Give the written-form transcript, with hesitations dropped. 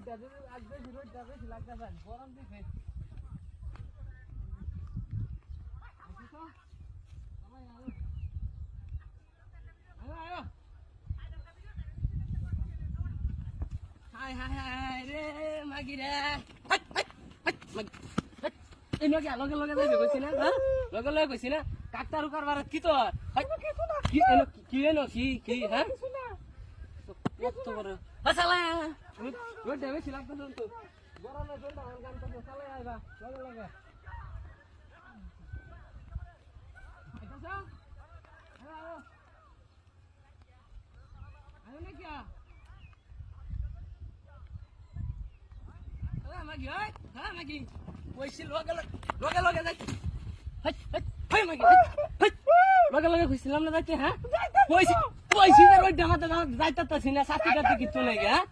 আজ বেশি রোদটা বেশি লাগতেছে গরম দিছে হাই হাই হাই রে মাগিরা এই লগে লগে লগে যাইবে কইছি না লগে লগে কইছি না কাকতারু কারবার কি তোর কি এলো কি এলো কি হ্যাঁ কত বড় হাসালা রোড দেবে ছিলাম তো গরমে জলটা গান তো চালাই আইবা লগে লগে আইতাছ হ্যালো আইও না কি মাগি হ্যাঁ মাগি কইছি লগে লগে যাই হাই মাগি লগে লগে কইছিলাম না যাইতে হ্যাঁ কইছি কইছি না ওই ডামাতে যাইতাছি না সাথী কাছে কিছু নাই হ্যাঁ